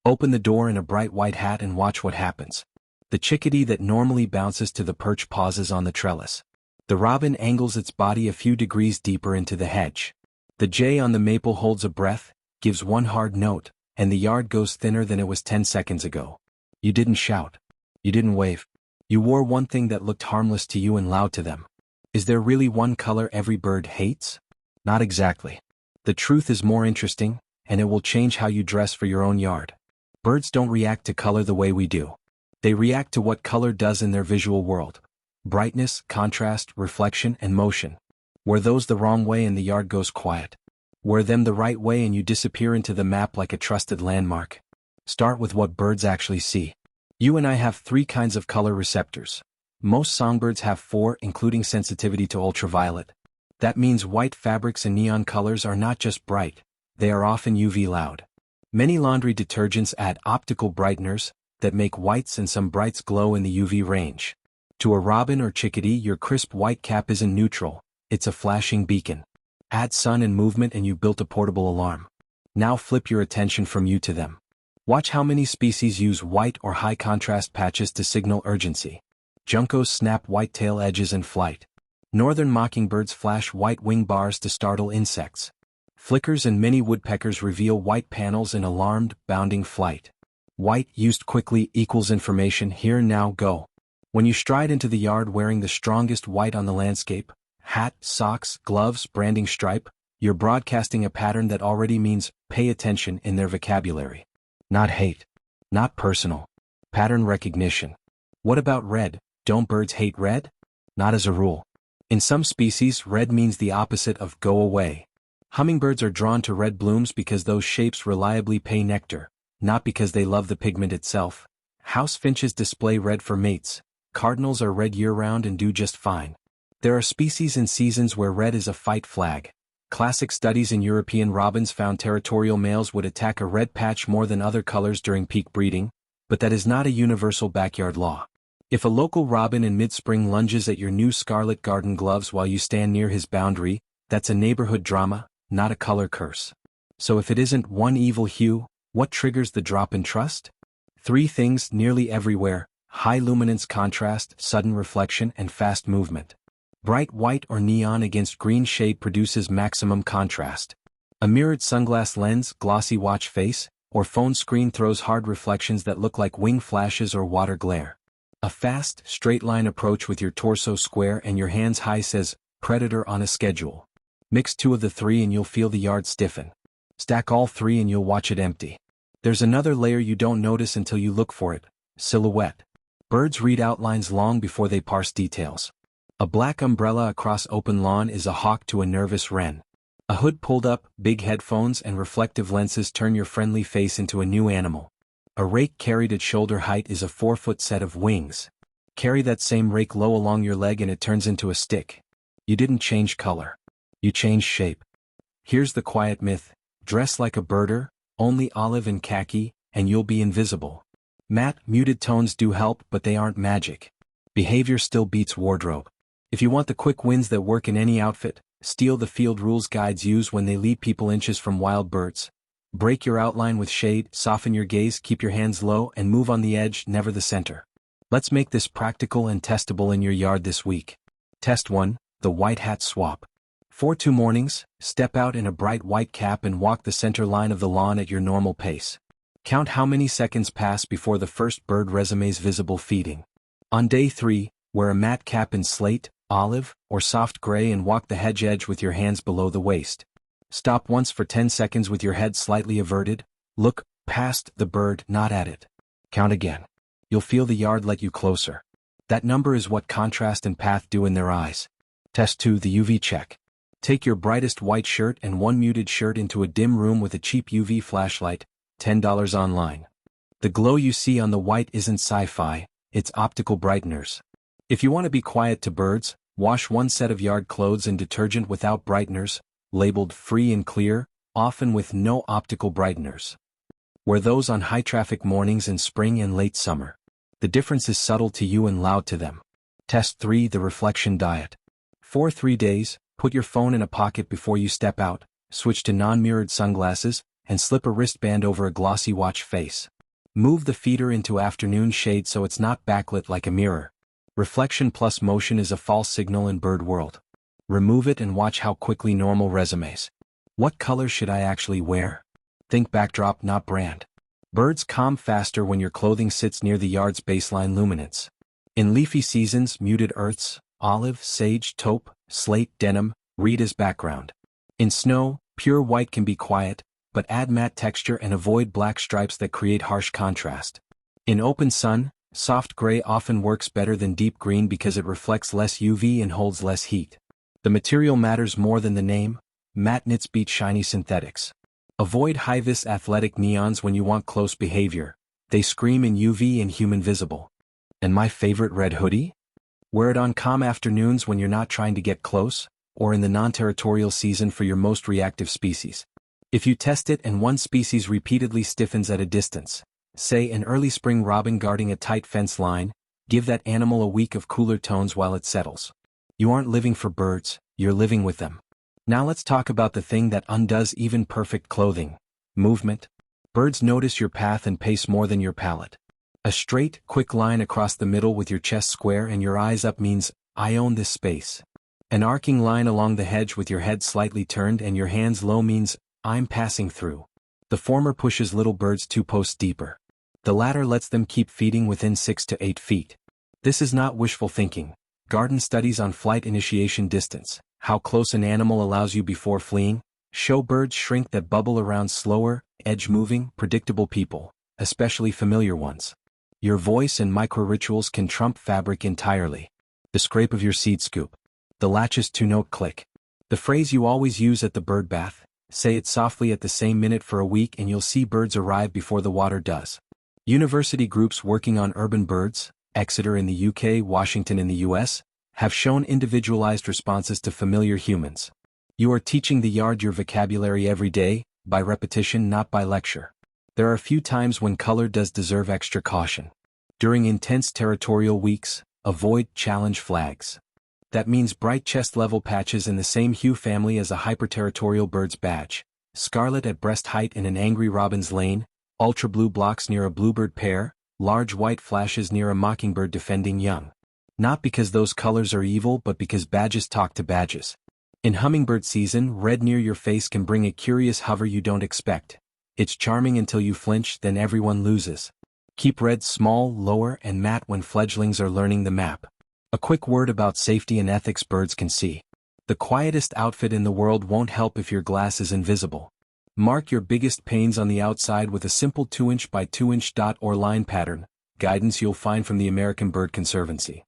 Open the door in a bright white hat and watch what happens. The chickadee that normally bounces to the perch pauses on the trellis. The robin angles its body a few degrees deeper into the hedge. The jay on the maple holds a breath, gives one hard note, and the yard goes thinner than it was 10 seconds ago. You didn't shout. You didn't wave. You wore one thing that looked harmless to you and loud to them. Is there really one color every bird hates? Not exactly. The truth is more interesting, and it will change how you dress for your own yard. Birds don't react to color the way we do. They react to what color does in their visual world. Brightness, contrast, reflection, and motion. Wear those the wrong way and the yard goes quiet. Wear them the right way and you disappear into the map like a trusted landmark. Start with what birds actually see. You and I have 3 kinds of color receptors. Most songbirds have 4, including sensitivity to ultraviolet. That means white fabrics and neon colors are not just bright, they are often UV loud. Many laundry detergents add optical brighteners that make whites and some brights glow in the UV range. To a robin or chickadee, your crisp white cap isn't neutral, it's a flashing beacon. Add sun and movement and you built a portable alarm. Now flip your attention from you to them. Watch how many species use white or high contrast patches to signal urgency. Juncos snap white tail edges in flight. Northern mockingbirds flash white wing bars to startle insects. Flickers and many woodpeckers reveal white panels in alarmed, bounding flight. White used quickly equals information here now go. When you stride into the yard wearing the strongest white on the landscape, hat, socks, gloves, branding stripe, you're broadcasting a pattern that already means pay attention in their vocabulary. Not hate. Not personal. Pattern recognition. What about red? Don't birds hate red? Not as a rule. In some species, red means the opposite of go away. Hummingbirds are drawn to red blooms because those shapes reliably pay nectar, not because they love the pigment itself. House finches display red for mates. Cardinals are red year-round and do just fine. There are species and seasons where red is a fight flag. Classic studies in European robins found territorial males would attack a red patch more than other colors during peak breeding, but that is not a universal backyard law. If a local robin in mid-spring lunges at your new scarlet garden gloves while you stand near his boundary, that's a neighborhood drama, not a color curse. So if it isn't one evil hue, what triggers the drop in trust? 3 things nearly everywhere: high luminance contrast, sudden reflection, and fast movement. Bright white or neon against green shade produces maximum contrast. A mirrored sunglass lens, glossy watch face, or phone screen throws hard reflections that look like wing flashes or water glare. A fast, straight-line approach with your torso square and your hands high says, predator on a schedule. Mix 2 of the 3 and you'll feel the yard stiffen. Stack all 3 and you'll watch it empty. There's another layer you don't notice until you look for it: silhouette. Birds read outlines long before they parse details. A black umbrella across open lawn is a hawk to a nervous wren. A hood pulled up, big headphones and reflective lenses turn your friendly face into a new animal. A rake carried at shoulder height is a 4-foot set of wings. Carry that same rake low along your leg and it turns into a stick. You didn't change color. You changed shape. Here's the quiet myth: dress like a birder, only olive and khaki, and you'll be invisible. Matte, muted tones do help, but they aren't magic. Behavior still beats wardrobe. If you want the quick wins that work in any outfit, steal the field rules guides use when they lead people inches from wild birds. Break your outline with shade, soften your gaze, keep your hands low, and move on the edge, never the center. Let's make this practical and testable in your yard this week. Test 1, the white hat swap. For 2 mornings, step out in a bright white cap and walk the center line of the lawn at your normal pace. Count how many seconds pass before the first bird resumes visible feeding. On day 3, wear a matte cap in slate, olive, or soft gray and walk the hedge edge with your hands below the waist. Stop once for 10 seconds with your head slightly averted. Look past the bird, not at it. Count again. You'll feel the yard let you closer. That number is what contrast and path do in their eyes. Test 2, the UV check. Take your brightest white shirt and one muted shirt into a dim room with a cheap UV flashlight, $10 online. The glow you see on the white isn't sci-fi, it's optical brighteners. If you want to be quiet to birds, wash one set of yard clothes in detergent without brighteners, labeled free and clear, often with no optical brighteners. Wear those on high-traffic mornings in spring and late summer. The difference is subtle to you and loud to them. Test 3, the reflection diet. For 3 days, put your phone in a pocket before you step out, switch to non-mirrored sunglasses, and slip a wristband over a glossy watch face. Move the feeder into afternoon shade so it's not backlit like a mirror. Reflection plus motion is a false signal in bird world. Remove it and watch how quickly normal resumes. What color should I actually wear? Think backdrop, not brand. Birds calm faster when your clothing sits near the yard's baseline luminance. In leafy seasons, muted earths, olive, sage, taupe, slate, denim, reed as background. In snow, pure white can be quiet, but add matte texture and avoid black stripes that create harsh contrast. In open sun, soft gray often works better than deep green because it reflects less UV and holds less heat. The material matters more than the name. Matte knits beat shiny synthetics. Avoid high-vis athletic neons when you want close behavior. They scream in UV and human visible. And my favorite, red hoodie? Wear it on calm afternoons when you're not trying to get close, or in the non-territorial season for your most reactive species. If you test it and one species repeatedly stiffens at a distance, say an early spring robin guarding a tight fence line, give that animal a week of cooler tones while it settles. You aren't living for birds, you're living with them. Now let's talk about the thing that undoes even perfect clothing: movement. Birds notice your path and pace more than your palate. A straight, quick line across the middle with your chest square and your eyes up means, I own this space. An arcing line along the hedge with your head slightly turned and your hands low means, I'm passing through. The former pushes little birds 2 posts deeper. The latter lets them keep feeding within 6 to 8 feet. This is not wishful thinking. Garden studies on flight initiation distance, how close an animal allows you before fleeing, show birds shrink that bubble around slower, edge-moving, predictable people, especially familiar ones. Your voice and micro-rituals can trump fabric entirely. The scrape of your seed scoop. The latch's 2-note click. The phrase you always use at the bird bath, say it softly at the same minute for a week and you'll see birds arrive before the water does. University groups working on urban birds, Exeter in the UK, Washington in the US, have shown individualized responses to familiar humans. You are teaching the yard your vocabulary every day, by repetition, not by lecture. There are few times when color does deserve extra caution. During intense territorial weeks, avoid challenge flags. That means bright chest-level patches in the same hue family as a hyperterritorial bird's badge, scarlet at breast height in an angry robin's lane, ultra-blue blocks near a bluebird pair, large white flashes near a mockingbird defending young. Not because those colors are evil but because badges talk to badges. In hummingbird season, red near your face can bring a curious hover you don't expect. It's charming until you flinch, then everyone loses. Keep red small, lower, and matte when fledglings are learning the map. A quick word about safety and ethics birds can see. The quietest outfit in the world won't help if your glass is invisible. Mark your biggest pains on the outside with a simple 2" by 2" dot or line pattern, guidance you'll find from the American Bird Conservancy.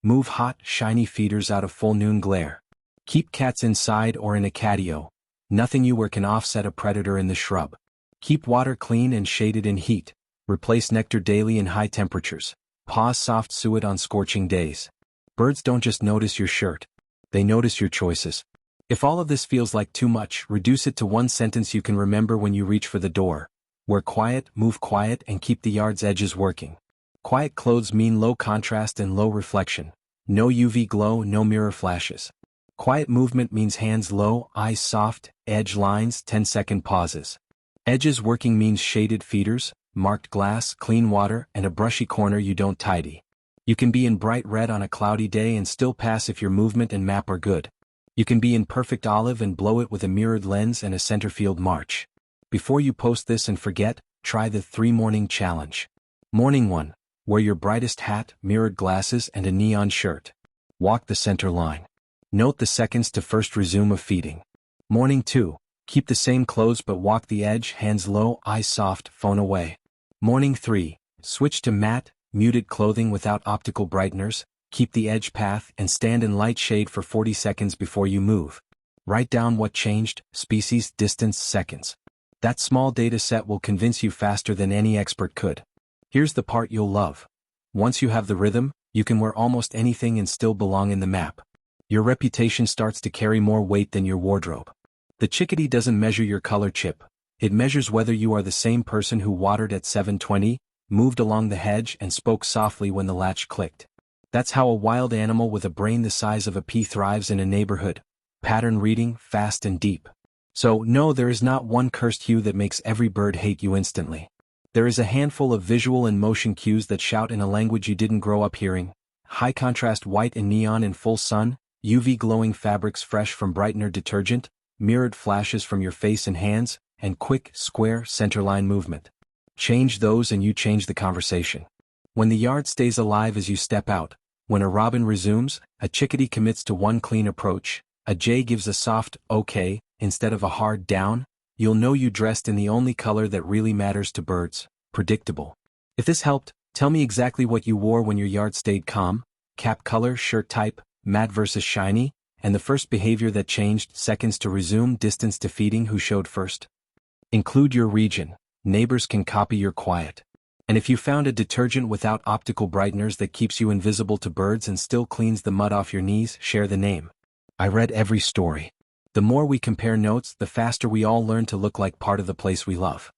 Move hot, shiny feeders out of full noon glare. Keep cats inside or in a catio. Nothing you wear can offset a predator in the shrub. Keep water clean and shaded in heat. Replace nectar daily in high temperatures. Pause soft suet on scorching days. Birds don't just notice your shirt. They notice your choices. If all of this feels like too much, reduce it to one sentence you can remember when you reach for the door. Wear quiet, move quiet, and keep the yard's edges working. Quiet clothes mean low contrast and low reflection. No UV glow, no mirror flashes. Quiet movement means hands low, eyes soft, edge lines, 10-second pauses. Edges working means shaded feeders, marked glass, clean water, and a brushy corner you don't tidy. You can be in bright red on a cloudy day and still pass if your movement and map are good. You can be in perfect olive and blow it with a mirrored lens and a center field march. Before you post this and forget, try the 3 morning challenge. Morning 1. Wear your brightest hat, mirrored glasses, and a neon shirt. Walk the center line. Note the seconds to first resume of feeding. Morning 2. Keep the same clothes but walk the edge, hands low, eyes soft, phone away. Morning 3. Switch to matte, muted clothing without optical brighteners, keep the edge path, and stand in light shade for 40 seconds before you move. Write down what changed, species, distance, seconds. That small data set will convince you faster than any expert could. Here's the part you'll love. Once you have the rhythm, you can wear almost anything and still belong in the map. Your reputation starts to carry more weight than your wardrobe. The chickadee doesn't measure your color chip. It measures whether you are the same person who watered at 7:20, moved along the hedge, and spoke softly when the latch clicked. That's how a wild animal with a brain the size of a pea thrives in a neighborhood. Pattern reading, fast and deep. So, no, there is not one cursed hue that makes every bird hate you instantly. There is a handful of visual and motion cues that shout in a language you didn't grow up hearing. High contrast white and neon in full sun, UV glowing fabrics fresh from brightener detergent, mirrored flashes from your face and hands, and quick, square, centerline movement. Change those and you change the conversation. When the yard stays alive as you step out, when a robin resumes, a chickadee commits to one clean approach, a jay gives a soft, okay, instead of a hard down, you'll know you dressed in the only color that really matters to birds, predictable. If this helped, tell me exactly what you wore when your yard stayed calm, cap color, shirt type, matte versus shiny, and the first behavior that changed, seconds to resume, distance to feeding, who showed first. Include your region. Neighbors can copy your quiet. And if you found a detergent without optical brighteners that keeps you invisible to birds and still cleans the mud off your knees, share the name. I read every story. The more we compare notes, the faster we all learn to look like part of the place we love.